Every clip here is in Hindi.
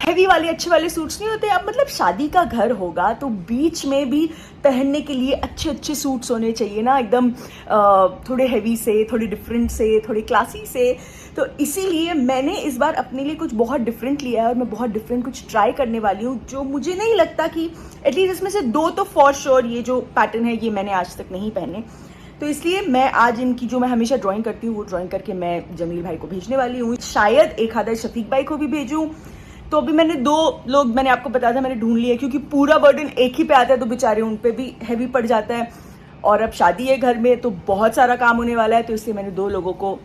हैवी वाले अच्छे वाले सूट्स नहीं होते। अब मतलब शादी का घर होगा तो बीच में भी पहनने के लिए अच्छे अच्छे सूट्स होने चाहिए ना, एकदम थोड़े हैवी से, थोड़े डिफरेंट से, थोड़े क्लासी से। तो इसीलिए मैंने इस बार अपने लिए कुछ बहुत डिफरेंट लिया है और मैं बहुत डिफरेंट कुछ ट्राई करने वाली हूँ, जो मुझे नहीं लगता कि एटलीस्ट इसमें से 2 तो फॉर श्योर ये जो पैटर्न है ये मैंने आज तक नहीं पहने। तो इसलिए मैं आज इनकी जो मैं हमेशा ड्राइंग करती हूँ वो ड्राइंग करके मैं जमील भाई को भेजने वाली हूँ। शायद एक आधा शफीक भाई को भी भेजूँ। तो अभी मैंने 2 लोग, मैंने आपको बताया था, मैंने ढूंढ लिए, क्योंकि पूरा बर्डन एक ही पे आता है तो बेचारे उन पे भी हैवी पड़ जाता है। और अब शादी है घर में तो बहुत सारा काम होने वाला है, तो इसलिए मैंने 2 लोगों को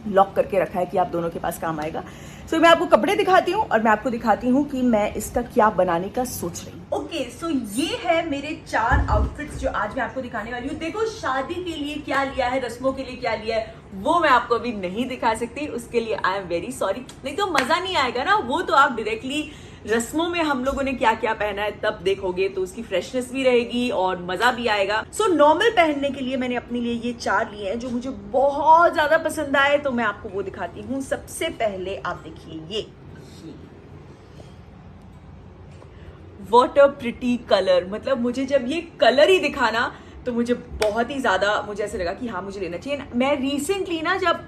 लॉक करके रखा है कि आप दोनों के पास काम आएगा। सो मैं आपको कपड़े दिखाती हूँ और मैं आपको दिखाती हूँ कि मैं इसका क्या बनाने का सोच रही हूँ। ओके, सो ये है मेरे 4 आउटफिट्स जो आज मैं आपको दिखाने वाली हूँ। देखो, शादी के लिए क्या लिया है, रस्मों के लिए क्या लिया है, वो मैं आपको अभी नहीं दिखा सकती। उसके लिए आई एम वेरी सॉरी, नहीं तो मजा नहीं आएगा ना। वो तो आप डायरेक्टली रस्मों में हम लोगों ने क्या क्या पहना है तब देखोगे, तो उसकी फ्रेशनेस भी रहेगी और मजा भी आएगा। सो नॉर्मल पहनने के लिए मैंने अपने लिए ये 4 लिए हैं जो मुझे बहुत ज्यादा पसंद आए, तो मैं आपको वो दिखाती हूँ। सबसे पहले आप देखिए ये व्हाट अ प्रिटी कलर। मतलब मुझे जब ये कलर ही दिखा ना तो मुझे बहुत ही ज्यादा, मुझे ऐसे लगा कि हाँ मुझे लेना चाहिए। मैं रिसेंटली ना, जब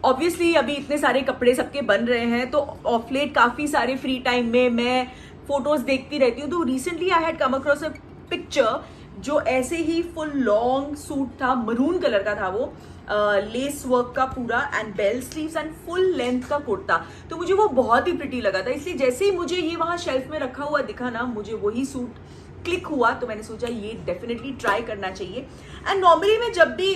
ऑब्वियसली अभी इतने सारे कपड़े सबके बन रहे हैं तो ऑफ लेट काफी सारे फ्री टाइम में मैं फोटोज देखती रहती हूँ। तो recently I had come across a picture जो ऐसे ही फुल लॉन्ग सूट था, मरून कलर का था वो, लेस वर्क का पूरा and bell sleeves and full length का कुर्ता। तो मुझे वो बहुत ही प्रिटी लगा था, इसलिए जैसे ही मुझे ये वहां शेल्फ में रखा हुआ दिखा ना, मुझे वही सूट क्लिक हुआ। तो मैंने सोचा ये डेफिनेटली ट्राई करना चाहिए। एंड नॉर्मली मैं जब भी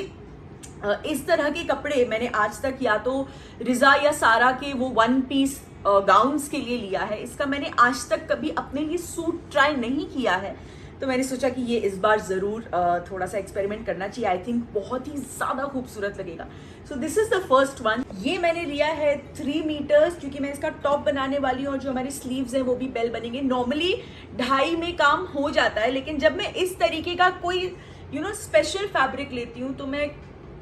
इस तरह के कपड़े मैंने आज तक या तो रिजा या सारा के वो 1 पीस गाउन्स के लिए लिया है, इसका मैंने आज तक कभी अपने लिए सूट ट्राई नहीं किया है। तो मैंने सोचा कि ये इस बार जरूर थोड़ा सा एक्सपेरिमेंट करना चाहिए। आई थिंक बहुत ही ज्यादा खूबसूरत लगेगा। So this is the first one. ये मैंने लिया है 3 मीटर्स, क्योंकि मैं इसका टॉप बनाने वाली हूँ और जो हमारी स्लीव्स हैं वो भी बेल बनेंगे। नॉर्मली 2.5 में काम हो जाता है, लेकिन जब मैं इस तरीके का कोई स्पेशल फैब्रिक लेती हूँ तो मैं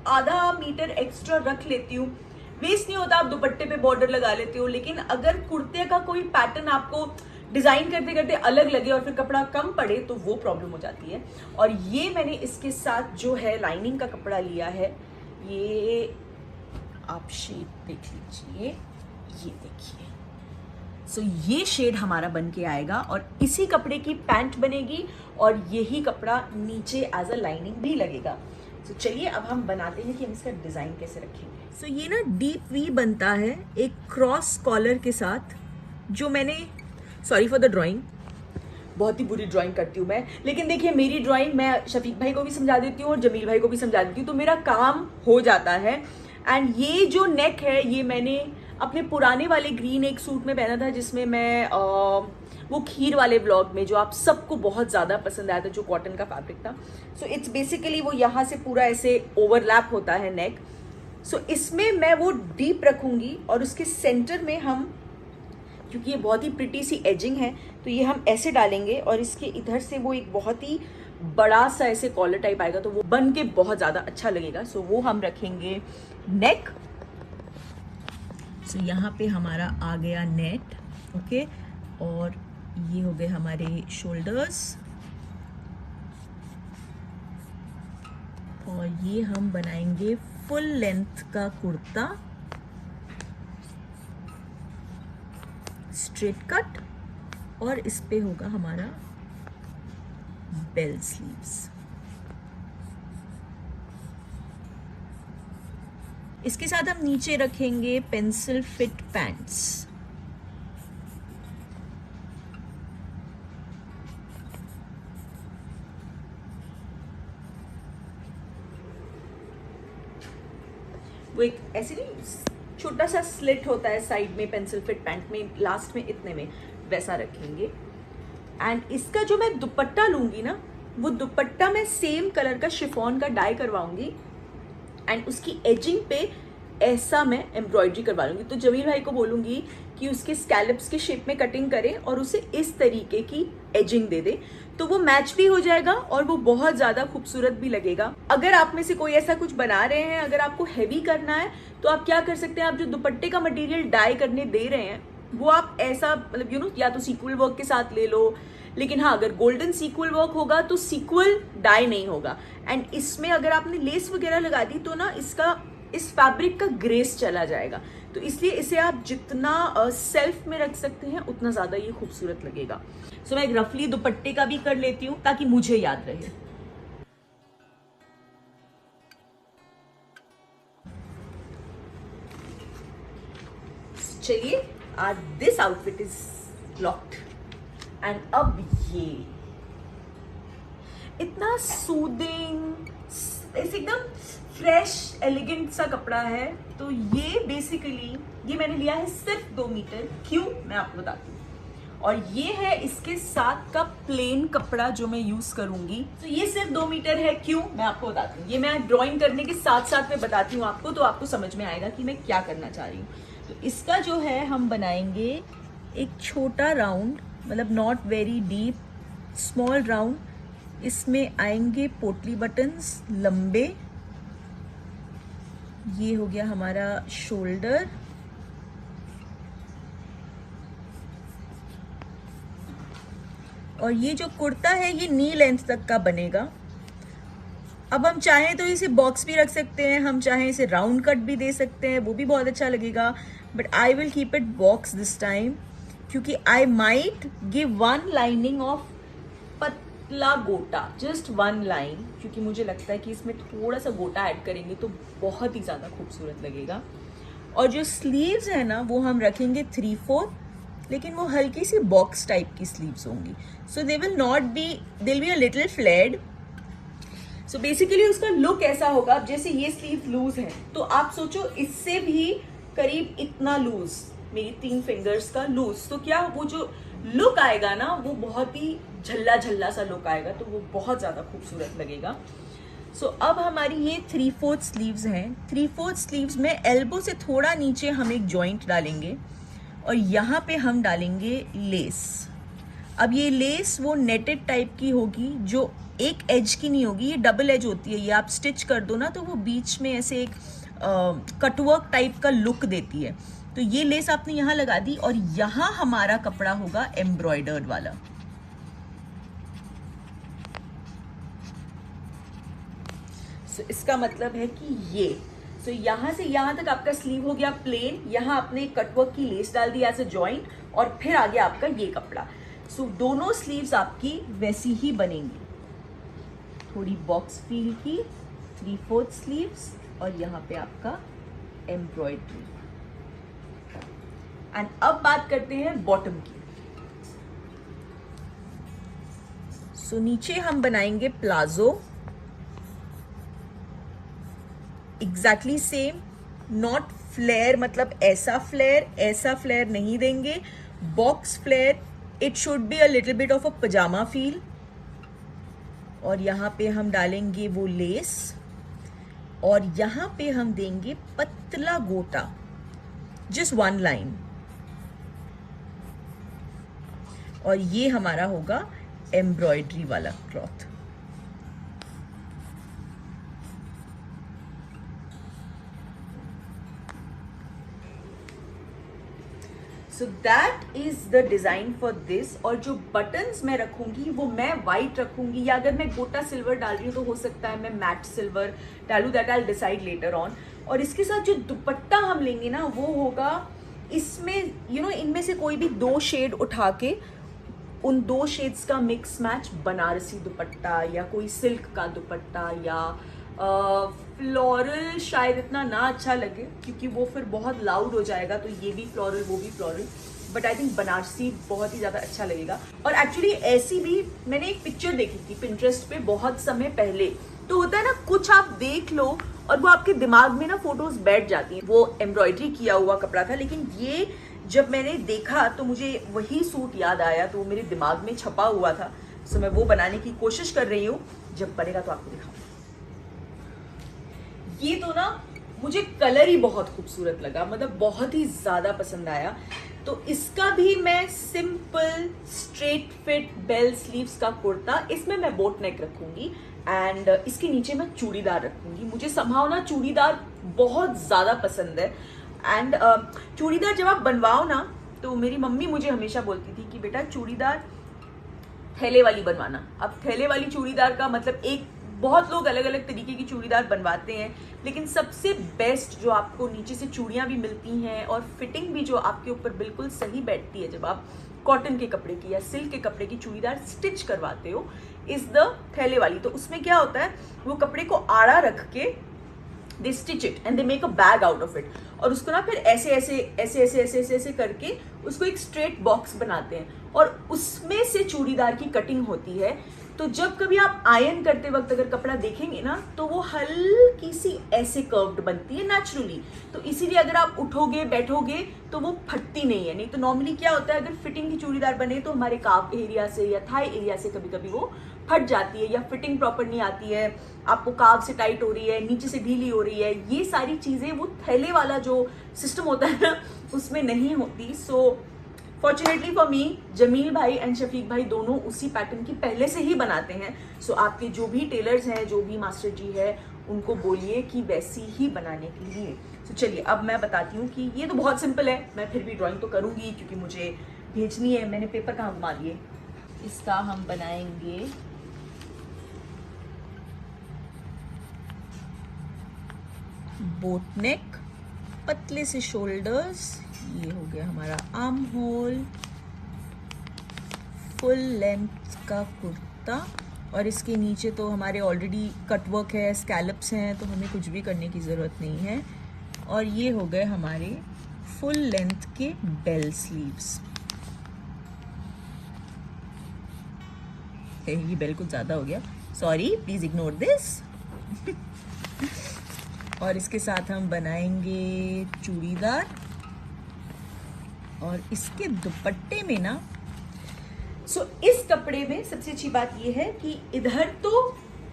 आधा मीटर एक्स्ट्रा रख लेती हूँ। वेस्ट नहीं होता, आप दुपट्टे पे बॉर्डर लगा लेते हो। लेकिन अगर कुर्ते का कोई पैटर्न आपको डिजाइन करते करते अलग लगे और फिर कपड़ा कम पड़े तो वो प्रॉब्लम हो जाती है। और ये मैंने इसके साथ जो है लाइनिंग का कपड़ा लिया है, ये आप शेड देख लीजिए, ये देखिए। सो ये शेड हमारा बन के आएगा और इसी कपड़े की पैंट बनेगी और यही कपड़ा नीचे एज अ लाइनिंग भी लगेगा। तो चलिए अब हम बनाते हैं कि हम इसका डिजाइन कैसे रखेंगे। सो ये ना डीप वी बनता है एक क्रॉस कॉलर के साथ, जो मैंने, सॉरी फॉर द ड्राइंग, बहुत ही बुरी ड्राइंग करती हूँ मैं, लेकिन देखिए मेरी ड्राइंग मैं शफीक भाई को भी समझा देती हूँ और जमील भाई को भी समझा देती हूँ, तो मेरा काम हो जाता है। एंड ये जो नेक है ये मैंने अपने पुराने वाले ग्रीन एक सूट में पहना था, जिसमें मैं वो खीर वाले ब्लॉग में जो आप सबको बहुत ज़्यादा पसंद आया था, जो कॉटन का फैब्रिक था। सो इट्स बेसिकली वो यहाँ से पूरा ऐसे ओवरलैप होता है नेक। सो इसमें मैं वो डीप रखूँगी और उसके सेंटर में हम, क्योंकि ये बहुत ही प्रिटी सी एजिंग है, तो ये हम ऐसे डालेंगे और इसके इधर से वो एक बहुत ही बड़ा सा ऐसे कॉलर टाइप आएगा, तो वो बन के बहुत ज़्यादा अच्छा लगेगा। सो वो हम रखेंगे नेक। सो यहाँ पे हमारा आ गया नेट, ओके। और ये हो गए हमारे शोल्डर्स और ये हम बनाएंगे फुल लेंथ का कुर्ता, स्ट्रेट कट, और इस पे होगा हमारा बेल स्लीव्स। इसके साथ हम नीचे रखेंगे पेंसिल फिट पैंट्स। वो एक ऐसे नहीं, छोटा सा स्लिट होता है साइड में पेंसिल फिट पैंट में, लास्ट में इतने में, वैसा रखेंगे। एंड इसका जो मैं दुपट्टा लूंगी ना, वो दुपट्टा मैं सेम कलर का शिफॉन का डाई करवाऊंगी एंड उसकी एजिंग पे ऐसा मैं एम्ब्रॉयडरी करवा लूंगी। तो जमील भाई को बोलूंगी कि उसके स्कैलप्स के शेप में कटिंग करे और उसे इस तरीके की एजिंग दे दे, तो वो मैच भी हो जाएगा और वो बहुत ज्यादा खूबसूरत भी लगेगा। अगर आप में से कोई ऐसा कुछ बना रहे हैं, अगर आपको हैवी करना है, तो आप क्या कर सकते हैं, आप जो दुपट्टे का मटेरियल डाई करने दे रहे हैं वो आप ऐसा मतलब या तो सीक्वल वर्क के साथ ले लो, लेकिन हाँ अगर गोल्डन सीक्वल वर्क होगा तो सीक्वल डाई नहीं होगा। एंड इसमें अगर आपने लेस वगैरह लगा दी तो ना इस फैब्रिक का ग्रेस चला जाएगा, तो इसलिए इसे आप जितना सेल्फ में रख सकते हैं उतना ज्यादा ये खूबसूरत लगेगा। सो मैं एक रफली दुपट्टे का भी कर लेती हूँ ताकि मुझे याद रहे। चलिए, this outfit is locked. And अब ये इतना सूदिंग, एकदम फ्रेश एलिगेंट सा कपड़ा है। तो ये बेसिकली ये मैंने लिया है सिर्फ 2 मीटर। क्यों, मैं आपको बताती हूँ। और ये है इसके साथ का प्लेन कपड़ा जो मैं यूज करूंगी। तो ये सिर्फ 2 मीटर है। क्यों, मैं आपको बताती हूँ। ये मैं ड्राइंग करने के साथ साथ में बताती हूँ आपको, तो आपको समझ में आएगा कि मैं क्या करना चाह रही हूँ। तो इसका जो है हम बनाएंगे एक छोटा राउंड, मतलब not very deep, small round. इसमें आएंगे पोटली बटन्स लंबे। ये हो गया हमारा शोल्डर, और ये जो कुर्ता है ये नी लेंथ तक का बनेगा। अब हम चाहें तो इसे बॉक्स भी रख सकते हैं, हम चाहें इसे राउंड कट भी दे सकते हैं, वो भी बहुत अच्छा लगेगा। But I will keep it box this time, क्योंकि I might give 1 lining of पतला गोटा, जस्ट 1 लाइन, क्योंकि मुझे लगता है कि इसमें थोड़ा सा गोटा ऐड करेंगे तो बहुत ही ज़्यादा खूबसूरत लगेगा। और जो स्लीव्स है ना वो हम रखेंगे 3/4, लेकिन वो हल्की सी बॉक्स टाइप की स्लीव्स होंगी। So they will not be, they will be a little flared. So basically उसका लुक ऐसा होगा। जैसे ये स्लीव लूज है तो आप सोचो इससे भी करीब इतना लूज, मेरी 3 फिंगर्स का लूज, तो क्या वो जो लुक आएगा ना वो बहुत ही झल्ला झल्ला सा लुक आएगा, तो वो बहुत ज्यादा खूबसूरत लगेगा। सो अब हमारी ये 3/4 स्लीव्स हैं। 3/4 स्लीव्स में एल्बो से थोड़ा नीचे हम एक जॉइंट डालेंगे और यहाँ पे हम डालेंगे लेस। अब ये लेस वो नेटेड टाइप की होगी, जो एक एज की नहीं होगी, ये डबल एज होती है। ये आप स्टिच कर दो ना तो वो बीच में ऐसे एक कटवर्क टाइप का लुक देती है। तो ये लेस आपने यहाँ लगा दी और यहाँ हमारा कपड़ा होगा एम्ब्रॉयडर्ड वाला। So, इसका मतलब है कि ये यहाँ से यहाँ तक आपका स्लीव हो गया प्लेन, यहाँ आपने कटवर्क की लेस डाल दी एज अ जॉइंट, और फिर आगे आपका ये कपड़ा। दोनों स्लीव्स आपकी वैसी ही बनेंगी, थोड़ी बॉक्स फील की 3/4 स्लीव्स, और यहाँ पे आपका एम्ब्रॉयडरी। एंड अब बात करते हैं बॉटम की। नीचे हम बनाएंगे palazzo, exactly same, not flare, मतलब ऐसा फ्लेयर नहीं देंगे, box flare. It should be a little bit of a pyjama feel. और यहाँ पे हम डालेंगे वो लेस, और यहाँ पे हम देंगे पतला गोटा, जस्ट 1 लाइन। और ये हमारा होगा एम्ब्रॉयडरी वाला cloth. So that is the design for this. और जो बटन्स मैं रखूंगी वो मैं वाइट रखूंगी, या अगर मैं गोटा सिल्वर डाल रही हूँ तो हो सकता है मैं मैट सिल्वर डालू, that I will decide later on. और इसके साथ जो दुपट्टा हम लेंगे ना वो होगा, इसमें इनमें से कोई भी 2 शेड उठा के उन 2 शेड्स का मिक्स मैच बनारसी दुपट्टा, या कोई सिल्क का दुपट्टा, या फ्लोरल शायद इतना ना अच्छा लगे क्योंकि वो फिर बहुत लाउड हो जाएगा, तो ये भी फ्लोरल वो भी floral, but I think Banarasi बहुत ही ज़्यादा अच्छा लगेगा। और एक्चुअली ऐसी भी मैंने एक पिक्चर देखी थी पिंटरेस्ट पे बहुत समय पहले। तो होता है ना, कुछ आप देख लो और वो आपके दिमाग में ना फोटोज बैठ जाती हैं। वो एम्ब्रॉयडरी किया हुआ कपड़ा था, लेकिन ये जब मैंने देखा तो मुझे वही सूट याद आया, तो वो मेरे दिमाग में छपा हुआ था। सो मैं वो बनाने की कोशिश कर रही हूँ, जब बनेगा तो आपको दिखाऊंगी। ये तो ना मुझे कलर ही बहुत खूबसूरत लगा, मतलब बहुत ही ज्यादा पसंद आया। तो इसका भी मैं simple straight fit bell sleeves का कुर्ता, इसमें मैं बोट नेक रखूंगी एंड इसके नीचे मैं चूड़ीदार रखूंगी। मुझे संभाव ना चूड़ीदार बहुत ज्यादा पसंद है। एंड चूड़ीदार जब आप बनवाओ ना तो मेरी मम्मी मुझे हमेशा बोलती थी कि बेटा चूड़ीदार थैले वाली बनवाना। अब थैले वाली चूड़ीदार का मतलब एक, बहुत लोग अलग अलग तरीके की चूड़ीदार बनवाते हैं, लेकिन सबसे बेस्ट जो आपको नीचे से चूड़ियाँ भी मिलती हैं और फिटिंग भी जो आपके ऊपर बिल्कुल सही बैठती है जब आप कॉटन के कपड़े की या सिल्क के कपड़े की चूड़ीदार स्टिच करवाते हो, इज द थैले वाली। तो उसमें क्या होता है, वो कपड़े को आड़ा रख के they stitch it and they make a bag out of it, और उसको ना फिर ऐसे ऐसे ऐसे ऐसे ऐसे ऐसे ऐसे करके उसको एक स्ट्रेट बॉक्स बनाते हैं और उसमें से चूड़ीदार की कटिंग होती है। तो जब कभी आप आयरन करते वक्त अगर कपड़ा देखेंगे ना तो वो हल्की सी ऐसे कर्व्ड बनती है नेचुरली, तो इसीलिए अगर आप उठोगे बैठोगे तो वो फटती नहीं है। नहीं तो नॉर्मली क्या होता है, अगर फिटिंग की चूड़ीदार बने तो हमारे काफ एरिया से या थाई एरिया से कभी कभी वो फट जाती है या फिटिंग प्रॉपर नहीं आती है, आपको काव से टाइट हो रही है, नीचे से ढीली हो रही है, ये सारी चीजें वो थैले वाला जो सिस्टम होता है ना उसमें नहीं होती। सो फॉर्चुनेटली फॉर मी, जमील भाई एंड शफीक भाई दोनों उसी पैटर्न की पहले से ही बनाते हैं। सो आपके जो भी टेलर्स हैं, जो भी मास्टर जी है, उनको बोलिए कि वैसी ही बनाने के लिए। सो चलिए अब मैं बताती हूँ कि ये तो बहुत सिंपल है, मैं फिर भी ड्राइंग तो करूँगी क्योंकि मुझे भेजनी है। मैंने पेपर कहाँ घुमा दिए। इसका हम बनाएंगे बोट नेक, पतले से शोल्डर्स, ये हो गया हमारा आर्म होल, फुल लेंथ का कुर्ता, और इसके नीचे तो हमारे ऑलरेडी कटवर्क है, स्कैलप्स हैं, तो हमें कुछ भी करने की ज़रूरत नहीं है। और ये हो गए हमारे फुल लेंथ के बेल स्लीव्स। ये बेल कुछ ज़्यादा हो गया, सॉरी, प्लीज़ इग्नोर दिस। और इसके साथ हम बनाएंगे चूड़ीदार, और इसके दुपट्टे में ना, इस कपड़े में सबसे अच्छी बात ये है कि इधर तो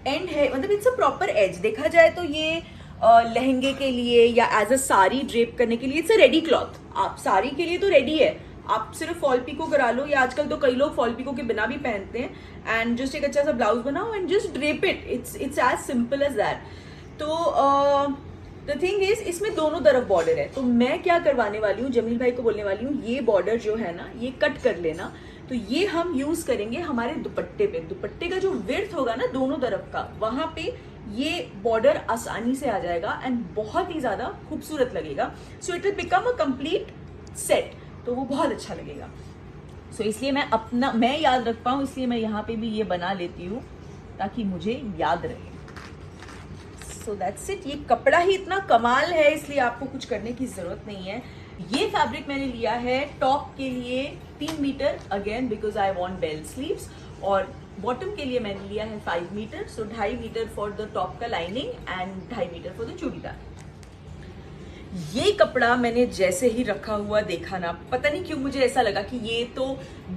एंड है, मतलब इट्स अ प्रॉपर एज। देखा जाए तो ये लहंगे के लिए या एज अ साड़ी ड्रेप करने के लिए इट्स अ रेडी क्लॉथ। आप साड़ी के लिए तो रेडी है, आप सिर्फ फॉल पिको करा लो, या आजकल तो कई लोग फॉल पिको के बिना भी पहनते हैं, एंड जस्ट एक अच्छा सा ब्लाउज बनाओ and just drape it. It's as simple as that. तो द थिंग इज, इसमें दोनों तरफ बॉर्डर है, तो मैं क्या करवाने वाली हूँ, जमील भाई को बोलने वाली हूँ ये बॉर्डर जो है ना ये कट कर लेना। तो ये हम यूज करेंगे हमारे दुपट्टे पे। दुपट्टे का जो विड्थ होगा ना दोनों तरफ का, वहां पे ये बॉर्डर आसानी से आ जाएगा एंड बहुत ही ज्यादा खूबसूरत लगेगा। So it will become a complete set, तो वो बहुत अच्छा लगेगा। सो इसलिए मैं याद रख पाऊँ, इसलिए मैं यहाँ पे भी ये बना लेती हूँ ताकि मुझे याद रहे। So that's it. ये कपड़ा ही इतना कमाल है, इसलिए आपको कुछ करने की जरूरत नहीं है। ये फैब्रिक मैंने लिया है टॉप के लिए 3 metre, again because I want bell sleeves, और बॉटम के लिए मैंने लिया है 5 metre. So 2.5 metre for the top का lining and 2.5 metre for the churidar. ये कपड़ा मैंने जैसे ही रखा हुआ देखा ना, पता नहीं क्यों मुझे ऐसा लगा कि ये तो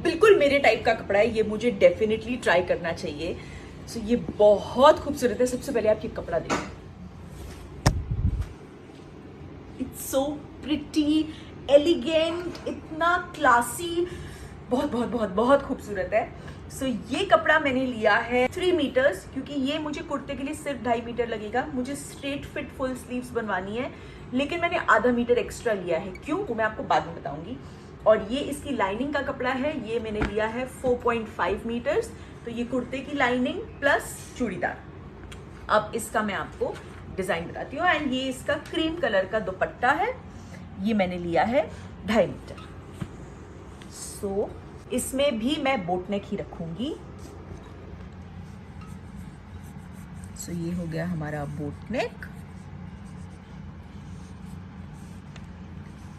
बिल्कुल मेरे टाइप का कपड़ा है, ये मुझे डेफिनेटली ट्राई करना चाहिए। सो ये बहुत खूबसूरत है। सबसे पहले आप ये कपड़ा देखिए, इट्स सो प्रिटी, एलिगेंट, इतना क्लासी, बहुत बहुत बहुत बहुत खूबसूरत है। सो ये कपड़ा मैंने लिया है 3 मीटर्स, क्योंकि ये मुझे कुर्ते के लिए सिर्फ 2.5 मीटर लगेगा। मुझे स्ट्रेट फिट फुल स्लीव्स बनवानी है, लेकिन मैंने आधा मीटर एक्स्ट्रा लिया है। क्यों, वो मैं आपको बाद में बताऊंगी। और ये इसकी लाइनिंग का कपड़ा है, ये मैंने लिया है 4.5 मीटर्स। तो ये कुर्ते की लाइनिंग प्लस चूड़ीदार। अब इसका मैं आपको डिजाइन बताती हूँ। एंड ये इसका क्रीम कलर का दुपट्टा है, ये मैंने लिया है 2.5 मीटर। सो इसमें भी मैं बोट नेक ही रखूंगी। सो ये हो गया हमारा बोट नेक।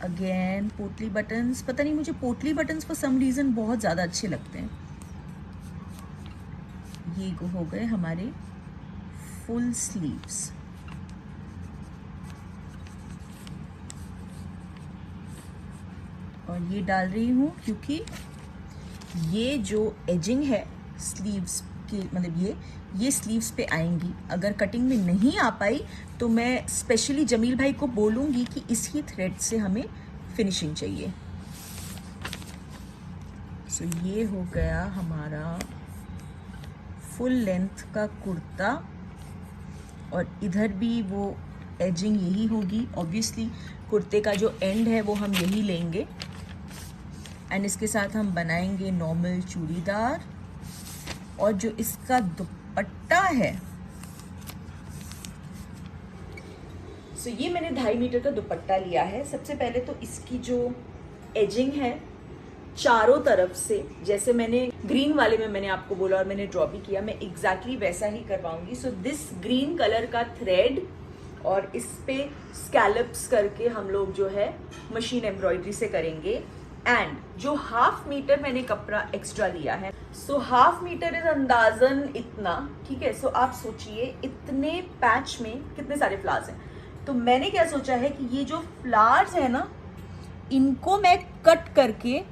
अगेन पोटली बटन्स, पता नहीं मुझे पोटली बटन्स फॉर सम रीजन बहुत ज्यादा अच्छे लगते हैं। ये हो गए हमारे फुल स्लीव्स। और ये डाल रही हूँ क्योंकि ये जो एजिंग है स्लीव्स की, मतलब ये स्लीव्स पे आएंगी। अगर कटिंग में नहीं आ पाई तो मैं स्पेशली जमील भाई को बोलूँगी कि इसी थ्रेड से हमें फिनिशिंग चाहिए। सो ये हो गया हमारा फुल लेंथ का कुर्ता, और इधर भी वो एजिंग यही होगी। ऑब्वियसली कुर्ते का जो एंड है वो हम यही लेंगे। एंड इसके साथ हम बनाएंगे नॉर्मल चूड़ीदार। और जो इसका दुपट्टा है, सो ये मैंने 2.5 मीटर का दुपट्टा लिया है। सबसे पहले तो इसकी जो एजिंग है चारों तरफ से, जैसे मैंने ग्रीन वाले में मैंने आपको बोला और मैंने ड्रॉ भी किया, मैं एग्जैक्टली वैसा ही करवाऊंगी। सो दिस ग्रीन कलर का थ्रेड और इस पे स्कैलप्स करके हम लोग जो है मशीन एम्ब्रॉयडरी से करेंगे। एंड जो 1/2 मीटर मैंने कपड़ा एक्स्ट्रा लिया है, सो 1/2 मीटर इज अंदाजन इतना, ठीक है। सो आप सोचिए इतने पैच में कितने सारे फ्लावर्स हैं। तो मैंने क्या सोचा है कि ये जो फ्लावर्स है ना, इनको मैं कट करके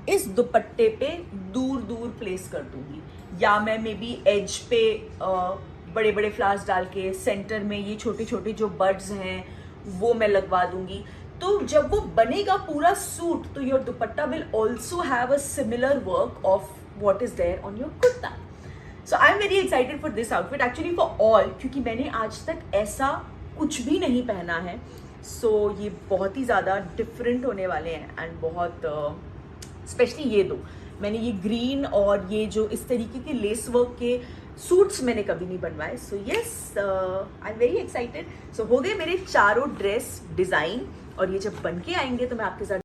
इस दुपट्टे पे दूर दूर प्लेस कर दूंगी, या मैं मे बी एज पे बड़े बड़े फ्लावर्स डाल के सेंटर में ये छोटे छोटे जो बर्ड्स हैं वो मैं लगवा दूंगी। तो जब वो बनेगा पूरा सूट, तो your dupatta will also have a similar work of what is there on your kurta. So I am very excited for this outfit, actually for all, क्योंकि मैंने आज तक ऐसा कुछ भी नहीं पहना है। सो ये बहुत ही ज़्यादा डिफरेंट होने वाले हैं एंड बहुत स्पेशली ये दो, मैंने ये ग्रीन और ये जो इस तरीके के लेस वर्क के सूट्स मैंने कभी नहीं बनवाए। So yes, I am very excited. So हो गए मेरे चारों ड्रेस डिज़ाइन, और ये जब बन के आएंगे तो मैं आपके साथ